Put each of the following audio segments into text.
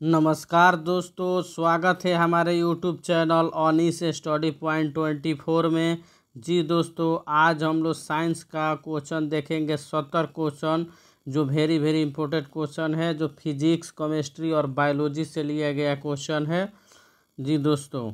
नमस्कार दोस्तों, स्वागत है हमारे यूट्यूब चैनल ऑनिस स्टडी पॉइंट 24 में। जी दोस्तों, आज हम लोग साइंस का क्वेश्चन देखेंगे। 70 क्वेश्चन जो वेरी इंपॉर्टेंट क्वेश्चन है, जो फिजिक्स, केमिस्ट्री और बायोलॉजी से लिया गया क्वेश्चन है। जी दोस्तों,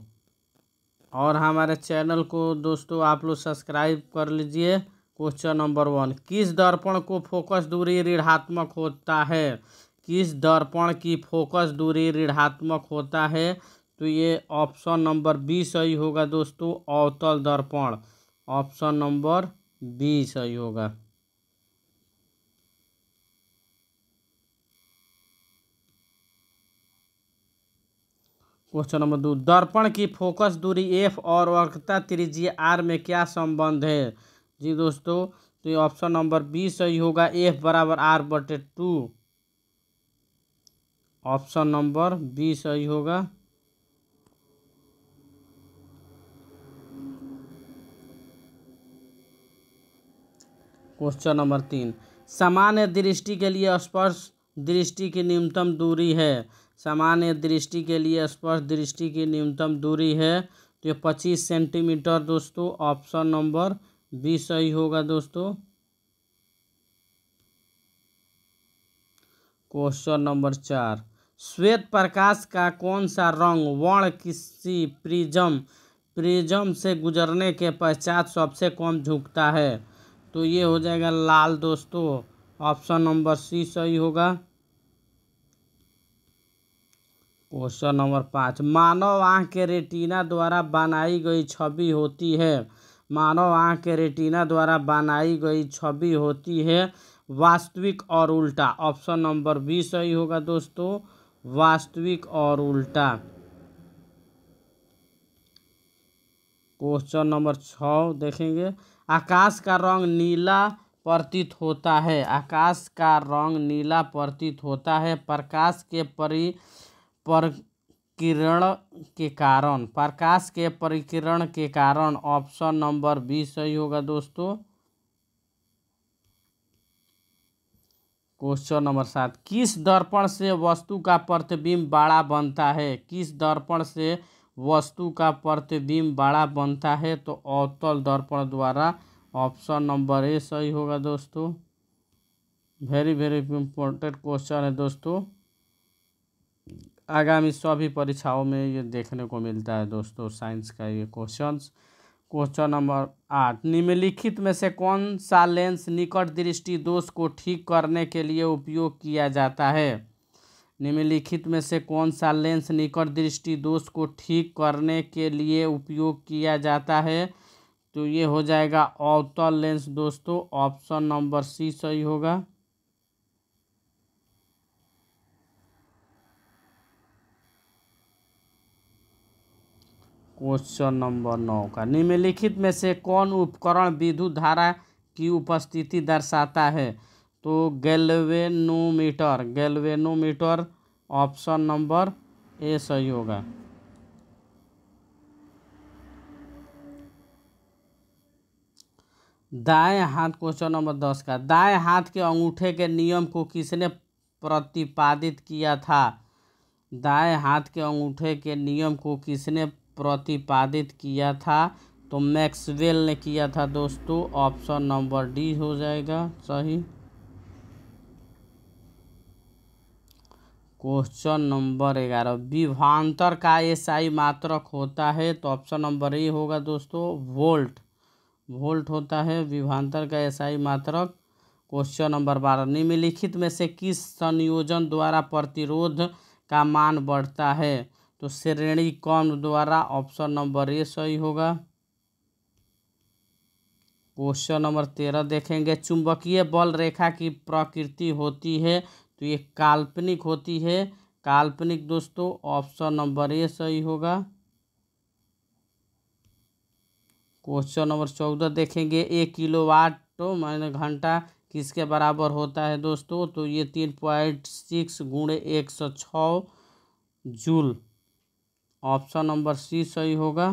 और हमारे चैनल को दोस्तों आप लोग सब्सक्राइब कर लीजिए। क्वेश्चन नंबर 1, किस दर्पण को फोकस दूरी ऋणात्मक होता है? किस दर्पण की फोकस दूरी ऋणात्मक होता है? तो ये ऑप्शन नंबर बी सही होगा दोस्तों, अवतल दर्पण। ऑप्शन नंबर बी सही होगा। क्वेश्चन नंबर 2, दर्पण की फोकस दूरी एफ और वक्रता त्रिज्या आर में क्या संबंध है? जी दोस्तों, तो ये ऑप्शन नंबर बी सही होगा, एफ बराबर r/2। ऑप्शन नंबर बी सही होगा। क्वेश्चन नंबर 3, सामान्य दृष्टि के लिए स्पर्श दृष्टि की न्यूनतम दूरी है। सामान्य दृष्टि के लिए स्पर्श दृष्टि की न्यूनतम दूरी है, तो ये 25 सेंटीमीटर दोस्तों। ऑप्शन नंबर बी सही होगा दोस्तों। क्वेश्चन नंबर 4, श्वेत प्रकाश का कौन सा रंग वर्ण किसी प्रिज्म से गुजरने के पश्चात सबसे कम झुकता है? तो ये हो जाएगा लाल दोस्तों। ऑप्शन नंबर सी सही होगा। क्वेश्चन नंबर 5, मानव आँख के रेटिना द्वारा बनाई गई छवि होती है। मानव आँख के रेटिना द्वारा बनाई गई छवि होती है वास्तविक और उल्टा। ऑप्शन नंबर बी सही होगा दोस्तों, वास्तविक और उल्टा। क्वेश्चन नंबर 6 देखेंगे, आकाश का रंग नीला प्रतीत होता है। आकाश का रंग नीला प्रतीत होता है प्रकाश के परिकिरण के कारण। प्रकाश के परिकिरण के कारण। ऑप्शन नंबर बी सही होगा दोस्तों। क्वेश्चन नंबर 7, किस दर्पण से वस्तु का प्रतिबिंब बड़ा बनता है? किस दर्पण से वस्तु का प्रतिबिंब बड़ा बनता है? तो अवतल दर्पण द्वारा। ऑप्शन नंबर ए सही होगा दोस्तों। वेरी इंपॉर्टेंट क्वेश्चन है दोस्तों, आगामी सभी परीक्षाओं में ये देखने को मिलता है दोस्तों, साइंस का ये क्वेश्चंस। क्वेश्चन नंबर 8, निम्नलिखित में से कौन सा लेंस निकट दृष्टि दोष को ठीक करने के लिए उपयोग किया जाता है? निम्नलिखित में से कौन सा लेंस निकट दृष्टि दोष को ठीक करने के लिए उपयोग किया जाता है? तो ये हो जाएगा अवतल लेंस दोस्तों। ऑप्शन नंबर सी सही होगा। क्वेश्चन नंबर 9 का, निम्नलिखित में से कौन उपकरण विद्युत धारा की उपस्थिति दर्शाता है? तो गैल्वेनोमीटर। ऑप्शन नंबर ए सही होगा। दाएं हाथ, क्वेश्चन नंबर 10 का, दाएं हाथ के अंगूठे के नियम को किसने प्रतिपादित किया था? दाएं हाथ के अंगूठे के नियम को किसने प्रतिपादित किया था? तो मैक्सवेल ने किया था दोस्तों। ऑप्शन नंबर डी हो जाएगा सही। क्वेश्चन नंबर 11, विभवांतर का एसआई मात्रक होता है? तो ऑप्शन नंबर ए होगा दोस्तों, वोल्ट होता है विभवांतर का एसआई मात्रक। क्वेश्चन नंबर 12, निम्नलिखित में से किस संयोजन द्वारा प्रतिरोध का मान बढ़ता है? तो श्रेणी क्रम द्वारा। ऑप्शन नंबर ए सही होगा। क्वेश्चन नंबर 13 देखेंगे, चुंबकीय बल रेखा की प्रकृति होती है? तो ये काल्पनिक होती है, काल्पनिक दोस्तों। ऑप्शन नंबर ए सही होगा। क्वेश्चन नंबर 14 देखेंगे, 1 किलोवाट माइनस घंटा किसके बराबर होता है दोस्तों? तो ये 3.6 गुणे 106 जूल। ऑप्शन नंबर सी सही होगा।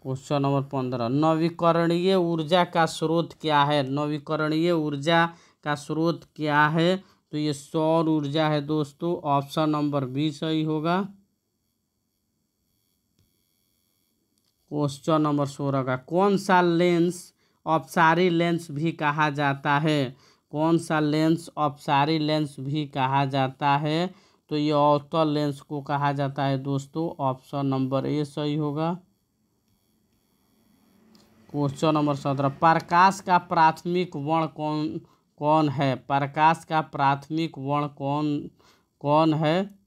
क्वेश्चन नंबर 15, नवीकरणीय ऊर्जा का स्रोत क्या है? नवीकरणीय ऊर्जा का स्रोत क्या है? तो ये सौर ऊर्जा है दोस्तों। ऑप्शन नंबर बी सही होगा। क्वेश्चन नंबर 16 का, कौन सा लेंस अपसारी लेंस भी कहा जाता है? कौन सा लेंस अपसारी लेंस भी कहा जाता है? तो ये अवतल लेंस को कहा जाता है दोस्तों। ऑप्शन नंबर ए सही होगा। क्वेश्चन नंबर 17, प्रकाश का प्राथमिक वर्ण कौन कौन है? प्रकाश का प्राथमिक वर्ण कौन कौन है?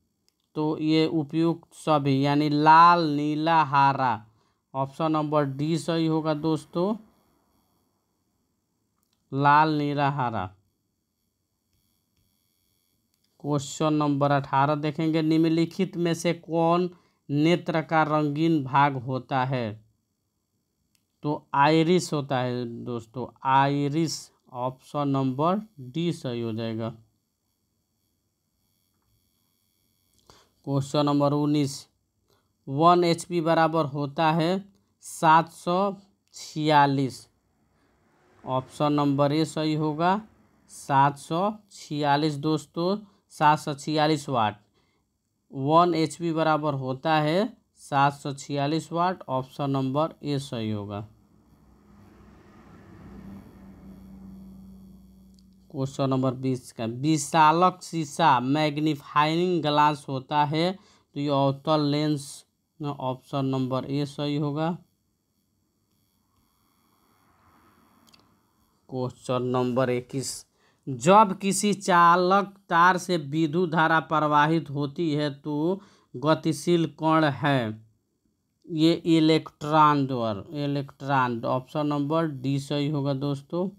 तो ये उपयुक्त सभी, यानी लाल, नीला, हरा। ऑप्शन नंबर डी सही होगा दोस्तों, लाल, नीला, हरा। क्वेश्चन नंबर 18 देखेंगे, निम्नलिखित में से कौन नेत्र का रंगीन भाग होता है? तो आइरिस होता है दोस्तों, आइरिस। ऑप्शन नंबर डी सही हो जाएगा। क्वेश्चन नंबर 19, 1 HP बराबर होता है 746। ऑप्शन नंबर ए सही होगा, 746 दोस्तों, 746 वाट। 1 HP बराबर होता है 746 वाट। ऑप्शन नंबर ए सही होगा। क्वेश्चन नंबर 20 का, विशालक शीशा मैग्नीफाइंग ग्लास होता है, तो ये अवतल लेंस। ऑप्शन नंबर ए सही होगा। क्वेश्चन नंबर 21, जब किसी चालक तार से विद्युत धारा प्रवाहित होती है तो गतिशील कण है? ये इलेक्ट्रॉन द्वारा, इलेक्ट्रॉन। ऑप्शन नंबर डी सही होगा दोस्तों।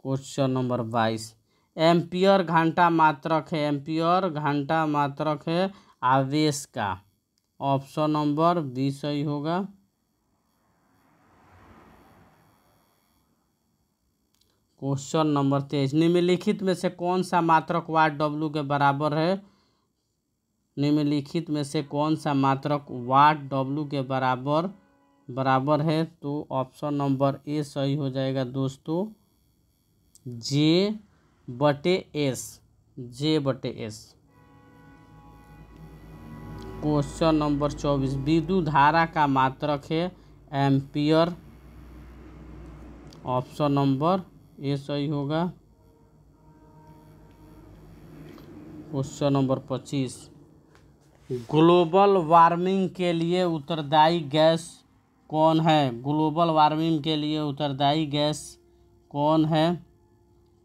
क्वेश्चन नंबर 22, एम्पियर घंटा मात्रक है, एम्पियर घंटा मात्रक है आवेश का। ऑप्शन नंबर बी सही होगा। क्वेश्चन नंबर 23, निम्नलिखित में से कौन सा मात्रक वाट डब्ल्यू के बराबर है? निम्नलिखित में से कौन सा मात्रक वाट डब्ल्यू के बराबर है? तो ऑप्शन नंबर ए सही हो जाएगा दोस्तों, J/S, J/S। क्वेश्चन नंबर 24, विद्युत धारा का मात्रक है एम्पियर। ऑप्शन नंबर ए सही होगा। क्वेश्चन नंबर 25, ग्लोबल वार्मिंग के लिए उत्तरदायी गैस कौन है? ग्लोबल वार्मिंग के लिए उत्तरदायी गैस कौन है?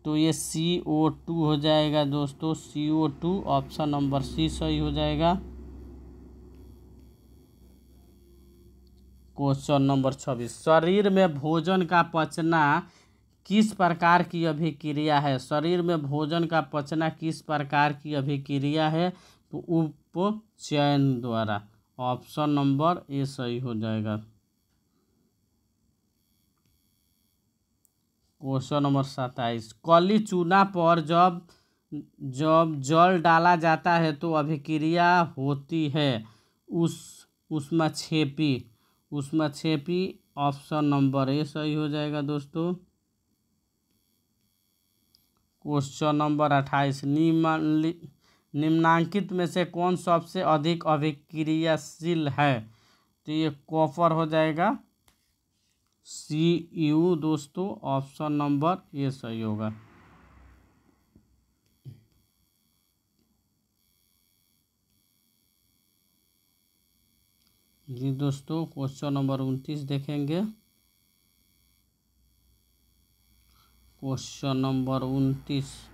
तो ये CO2 हो जाएगा दोस्तों, CO2। ऑप्शन नंबर सी सही हो जाएगा। क्वेश्चन नंबर 26, शरीर में भोजन का पचना किस प्रकार की अभिक्रिया है? शरीर में भोजन का पचना किस प्रकार की अभिक्रिया है? तो उपचयन द्वारा। ऑप्शन नंबर ए सही हो जाएगा। क्वेश्चन नंबर 27, कली चूना पर जब जब जल डाला जाता है तो अभिक्रिया होती है ऊष्माक्षेपी, ऊष्माक्षेपी। ऑप्शन नंबर ए सही हो जाएगा दोस्तों। क्वेश्चन नंबर 28, निम्नांकित में से कौन सबसे अधिक अभिक्रियाशील है? तो ये कॉपर हो जाएगा, Cu दोस्तों। ऑप्शन नंबर ए सही होगा। जी दोस्तों, क्वेश्चन नंबर 29 देखेंगे। क्वेश्चन नंबर 29,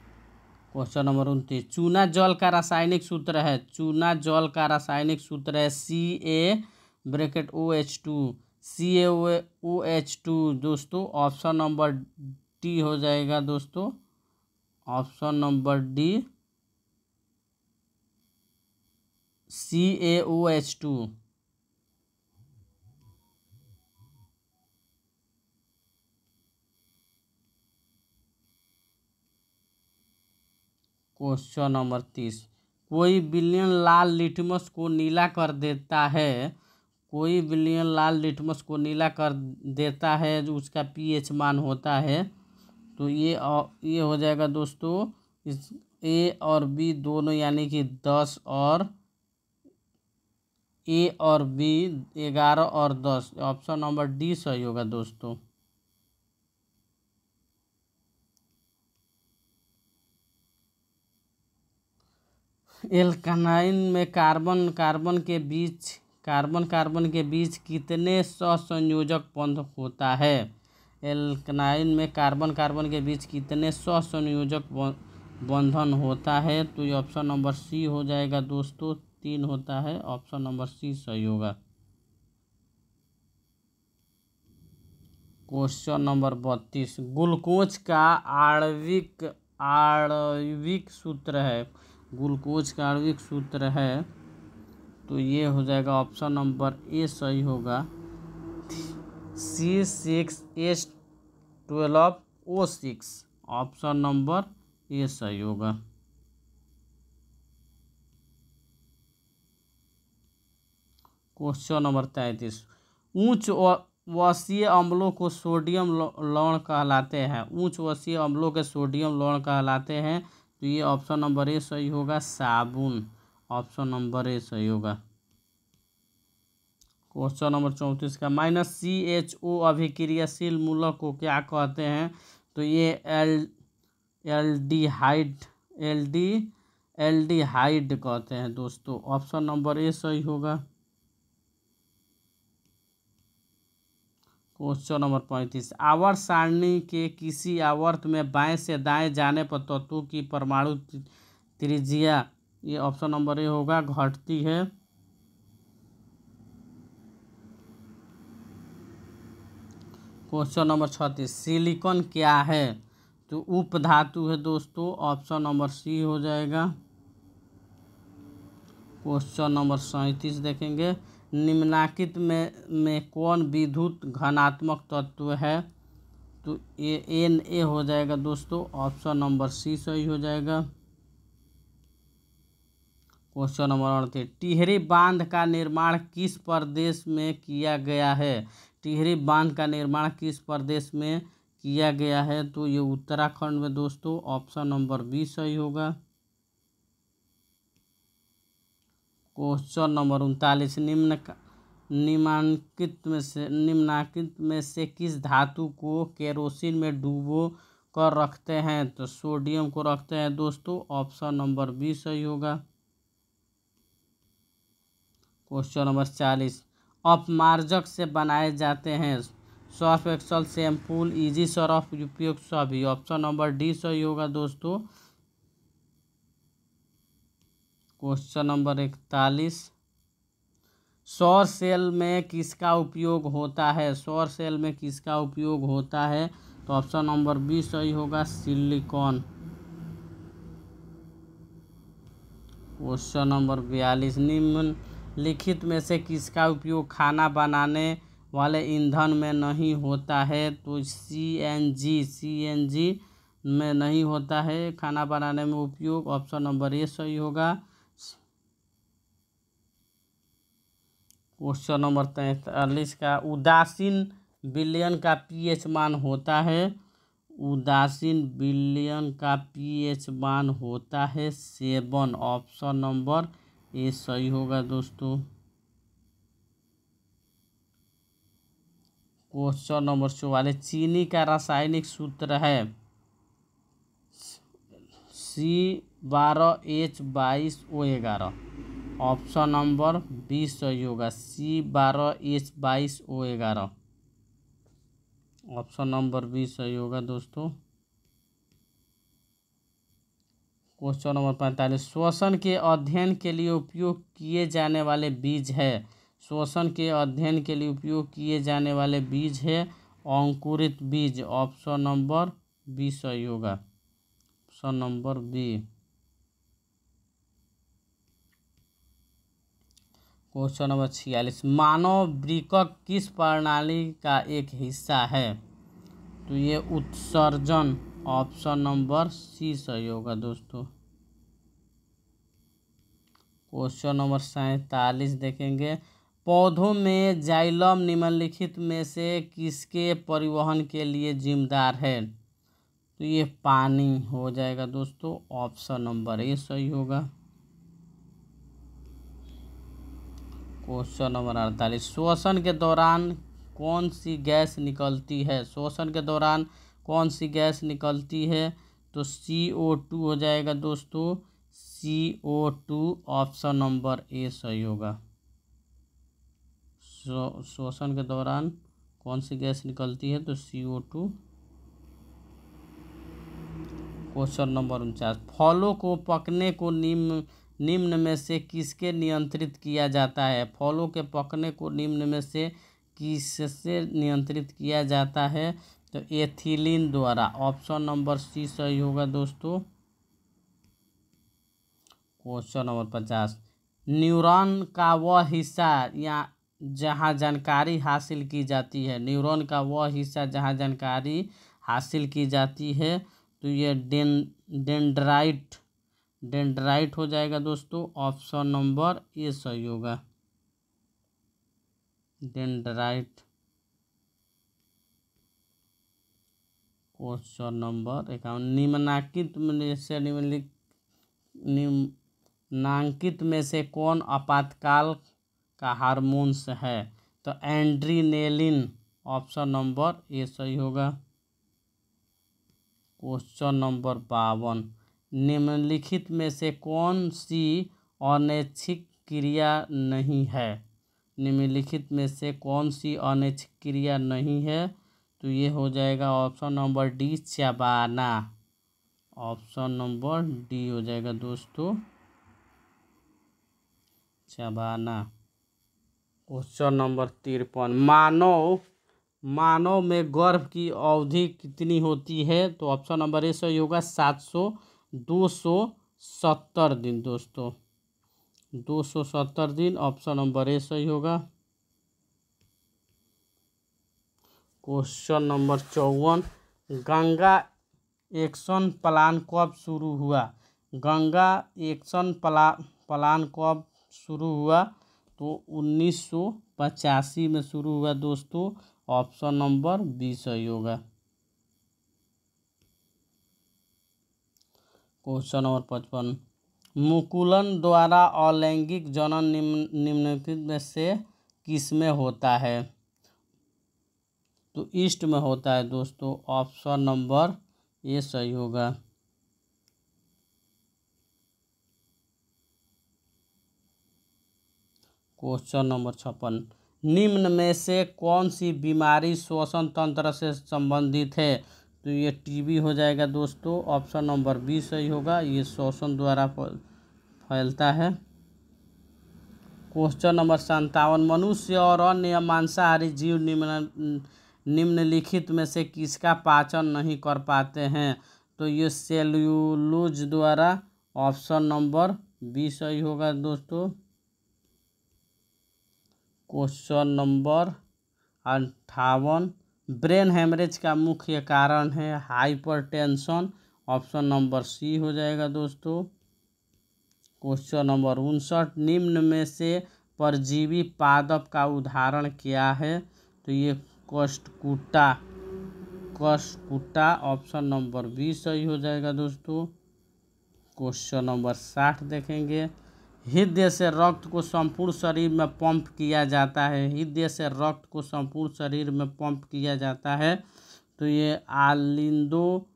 चूना जल का रासायनिक सूत्र है, चूना जल का रासायनिक सूत्र है Ca(OH2), CaOH2 दोस्तों। ऑप्शन नंबर डी हो जाएगा दोस्तों, option number D, CaOH2। Question number 30, कोई विलयन लाल लिटमस को नीला कर देता है, कोई विलयन लाल लिटमस को नीला कर देता है जो उसका pH मान होता है तो ये हो जाएगा दोस्तों इस ए और बी दोनों, यानी कि 10 और ए और बी 11 और 10। ऑप्शन नंबर डी सही होगा दोस्तों। एल्कानाइन में कार्बन के बीच कितने सहसंयोजक बंध होता है? एल्कानाइन में कार्बन के बीच कितने सहसंयोजक बंधन होता है? तो ये ऑप्शन नंबर सी हो जाएगा दोस्तों, 3 होता है। ऑप्शन नंबर सी सही होगा। क्वेश्चन नंबर 32, ग्लूकोज का आणविक सूत्र है। ग्लूकोज का आणविक सूत्र है, तो ये हो जाएगा ऑप्शन नंबर ए सही होगा, C6H12O6। ऑप्शन नंबर ए सही होगा। क्वेश्चन नंबर 33, उच्च वसीय अम्लों को सोडियम लवण कहलाते हैं। उच्च वसीय अम्लों के सोडियम लवण कहलाते हैं, तो ये ऑप्शन नंबर ए सही होगा, साबुन। ऑप्शन नंबर ए सही होगा। क्वेश्चन नंबर 34 का -CHO अभिक्रियाशील मूलक को क्या कहते हैं? तो ये एल्डिहाइड कहते हैं दोस्तों। ऑप्शन नंबर ए सही होगा। क्वेश्चन नंबर 35, आवर्त सारणी के किसी आवर्त में बाएं से दाएं जाने पर तत्वों की परमाणु त्रिज्या, ये ऑप्शन नंबर ए होगा, घटती है। क्वेश्चन नंबर 36, सिलिकॉन क्या है? तो उपधातु है दोस्तों। ऑप्शन नंबर सी हो जाएगा। क्वेश्चन नंबर 37 देखेंगे, निम्नलिखित में कौन विद्युत घनात्मक तत्व है? तो ये Na हो जाएगा दोस्तों। ऑप्शन नंबर सी सही हो जाएगा। क्वेश्चन नंबर 38, टिहरी बांध का निर्माण किस प्रदेश में किया गया है? टिहरी बांध का निर्माण किस प्रदेश में किया गया है? तो ये उत्तराखंड में दोस्तों। ऑप्शन नंबर बी सही होगा। क्वेश्चन नंबर 39, निम्नलिखित में से किस धातु को केरोसिन में डुबो कर रखते हैं? तो सोडियम को रखते हैं दोस्तों। ऑप्शन नंबर बी सही होगा। क्वेश्चन नंबर 40, अपमार्जक से बनाए जाते हैं सर्फ एक्सल, शैम्पूल, इजी सरफ, उपयुक्त सभी। ऑप्शन नंबर डी सही होगा दोस्तों। क्वेश्चन नंबर 41, सौर सेल में किसका उपयोग होता है? सौर सेल में किसका उपयोग होता है? तो ऑप्शन नंबर बी सही होगा, सिलिकॉन। क्वेश्चन नंबर 42, निम्नलिखित में से किसका उपयोग खाना बनाने वाले ईंधन में नहीं होता है? तो सीएनजी में नहीं होता है खाना बनाने में उपयोग। ऑप्शन नंबर ए सही होगा। क्वेश्चन नंबर 43 का उदासीन विलयन का पीएच मान होता है? उदासीन विलयन का पीएच मान होता है 7। ऑप्शन नंबर ए सही होगा दोस्तों। क्वेश्चन नंबर 44, चीनी का रासायनिक सूत्र है C12H22O11। ऑप्शन नंबर बी सही होगा, C12H22O11। ऑप्शन नंबर बी सही होगा दोस्तों। क्वेश्चन नंबर 45, श्वसन के अध्ययन के लिए उपयोग किए जाने वाले बीज है। श्वसन के अध्ययन के लिए उपयोग किए जाने वाले बीज है अंकुरित बीज। ऑप्शन नंबर बी सही होगा। Option number B. Question number 46, मानव वृक्क किस प्रणाली का एक हिस्सा है? तो ये उत्सर्जन। ऑप्शन नंबर सी सही होगा दोस्तों। क्वेश्चन नंबर 47 देखेंगे, पौधों में जाइलम निम्नलिखित में से किसके परिवहन के लिए जिम्मेदार है? तो ये पानी हो जाएगा दोस्तों, ऑप्शन नंबर ए सही होगा। क्वेश्चन नंबर 48, श्वसन के दौरान कौन सी गैस निकलती है? श्वसन के दौरान कौन सी गैस निकलती है? तो CO2 हो जाएगा दोस्तों, CO2 ऑप्शन नंबर ए सही होगा। श्वसन के दौरान कौन सी गैस निकलती है? तो CO2। क्वेश्चन नंबर 49, फलों को पकने को निम्न में से किसके नियंत्रित किया जाता है? फलों के पकने को निम्न में से किससे नियंत्रित किया जाता है? तो एथिलीन द्वारा, ऑप्शन नंबर सी सही होगा दोस्तों। क्वेश्चन नंबर 50, न्यूरॉन का वह हिस्सा या जहाँ जानकारी हासिल की जाती है, न्यूरॉन का वह हिस्सा जहाँ जानकारी हासिल की जाती है, तो ये डेंड्राइट हो जाएगा दोस्तों, ऑप्शन नंबर ए सही होगा, डेंड्राइट। क्वेश्चन नंबर 51, निम्नांकित में से कौन आपातकाल का हार्मोन्स है? तो एड्रीनेलिन, ऑप्शन नंबर ए सही होगा। क्वेश्चन नंबर 52, निम्नलिखित में से कौन सी अनैच्छिक क्रिया नहीं है? निम्नलिखित में से कौन सी अनैच्छिक क्रिया नहीं है? तो ये हो जाएगा ऑप्शन नंबर डी, चबाना, ऑप्शन नंबर डी हो जाएगा दोस्तों, चबाना। क्वेश्चन नंबर 53, मानव में गर्भ की अवधि कितनी होती है? तो ऑप्शन नंबर ए सही होगा, 270 दिन दोस्तों, 270 दिन, ऑप्शन नंबर ए सही होगा। Question number 54, Ganga action plan कब शुरू हुआ? गंगा एक्शन प्लान कब शुरू हुआ? तो 1985 में शुरू हुआ दोस्तों, ऑप्शन नंबर बी सही होगा। क्वेश्चन नंबर 55, मुकुलन द्वारा अलैंगिक जनन निम्नलिखित में से किसमें होता है? तो ईस्ट में होता है दोस्तों, ऑप्शन नंबर ए सही होगा। क्वेश्चन नंबर 56, निम्न में से कौन सी बीमारी श्वसन तंत्र से संबंधित है? तो ये टीबी हो जाएगा दोस्तों, ऑप्शन नंबर बी सही होगा, ये श्वसन द्वारा फैलता है। क्वेश्चन नंबर 57, मनुष्य और अन्य मांसाहारी जीव निम्नलिखित में से किसका पाचन नहीं कर पाते हैं? तो ये सेल्यूलोज द्वारा, ऑप्शन नंबर बी सही होगा दोस्तों। क्वेश्चन नंबर 58, ब्रेन हेमरेज का मुख्य कारण है हाइपरटेंशन, ऑप्शन नंबर सी हो जाएगा दोस्तों। क्वेश्चन नंबर 59, निम्न में से परजीवी पादप का उदाहरण क्या है? तो ये कष्टकुटा, ऑप्शन नंबर बी सही हो जाएगा दोस्तों। क्वेश्चन नंबर 60 देखेंगे, हृदय से रक्त को संपूर्ण शरीर में पंप किया जाता है, हृदय से रक्त को संपूर्ण शरीर में पंप किया जाता है, तो ये आलिंदो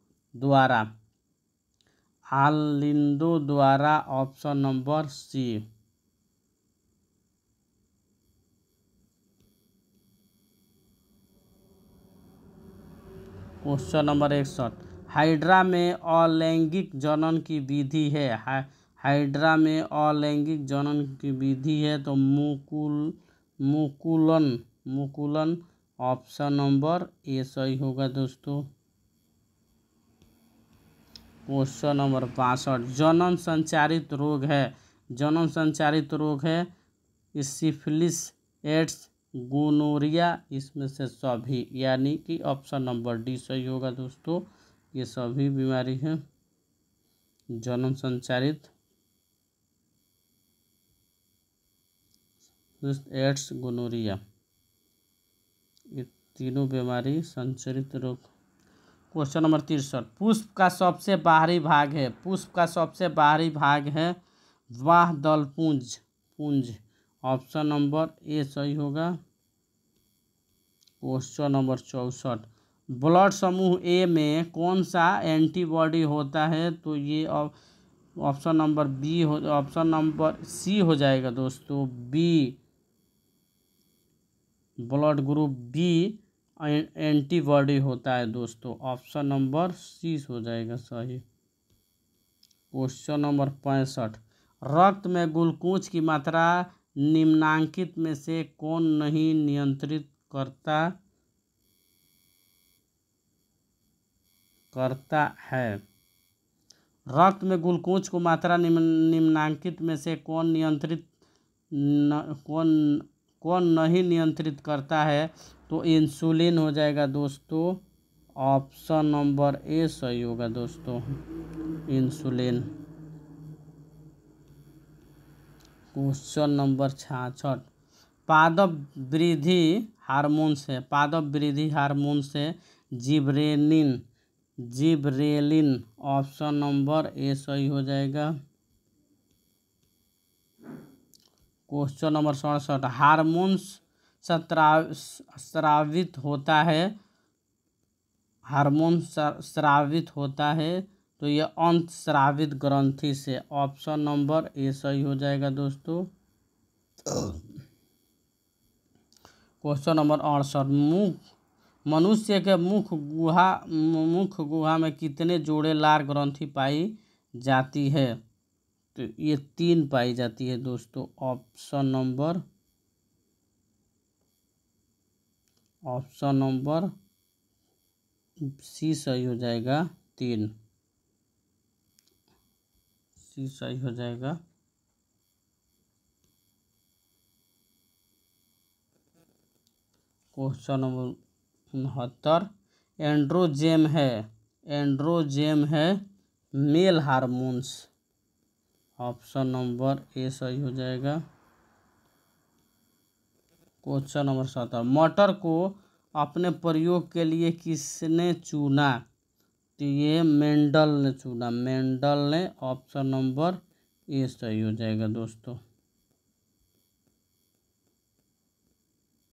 द्वारा, option number C. Question number 61, hydra में अलैंगिक जनन की विधि है, हाइड्रा में अलैंगिक जनन की विधि है, तो मुकुलन, ऑप्शन नंबर ए सही होगा दोस्तों। क्वेश्चन नंबर 62, जनन संचारित रोग है, सिफिलिस, एड्स, गोनोरिया, इसमें से सभी, यानी कि ऑप्शन नंबर डी सही होगा दोस्तों, ये सभी बीमारी हैं जनन संचारित, एड्स, गोनोरिया, ये तीनों बीमारी संचारित रोग। क्वेश्चन नंबर 63, पुष्प का सबसे बाहरी भाग है, पुष्प का सबसे बाहरी भाग है वाह दल पुंज, पुंज। ऑप्शन नंबर ए सही होगा। क्वेश्चन नंबर 64, ब्लड समूह ए में कौन सा एंटीबॉडी होता है? तो ये ऑप्शन नंबर बी हो, ऑप्शन नंबर सी हो जाएगा दोस्तों, B, blood group B antibody होता है दोस्तों। ऑप्शन नंबर सी हो जाएगा सही। क्वेश्चन नंबर 65, रक्त में ग्लूकोज की मात्रा निम्नांकित में से कौन नहीं नियंत्रित करता है? रक्त में ग्लूकोज को मात्रा निम्नांकित में से कौन नहीं नियंत्रित करता है? तो इंसुलिन हो जाएगा दोस्तों। ऑप्शन नंबर ए सही होगा दोस्तों, इंसुलिन। क्वेश्चन नंबर 66, पादप वृद्धि हार्मोन से, पादप वृद्धि हार्मोन से gibberellin, gibberellin. Option number A सही हो जाएगा। क्वेश्चन नंबर 67, हार्मोन स्रावित होता है, हार्मोन स्रावित होता है तो ये अंत स्रावित ग्रंथि से। ऑप्शन नंबर ए सही हो जाएगा दोस्तों। क्वेश्चन नंबर 68, मनुष्य के मुख गुहा में कितने जोड़े लार ग्रंथि पाई जाती है? तो ये 3 पाई जाती है दोस्तों। ऑप्शन नंबर सी सही हो जाएगा, 3, सी सही हो जाएगा। क्वेश्चन नंबर 69, एंड्रोजेन है, एंड्रोजेन है male hormones. Option number A सही हो जाएगा। क्वेश्चन नंबर 70, मटर को अपने प्रयोग के लिए किसने चुना? तो ये मेंडल ने चुना, मेंडल ने। ऑप्शन नंबर ए सही हो जाएगा दोस्तों।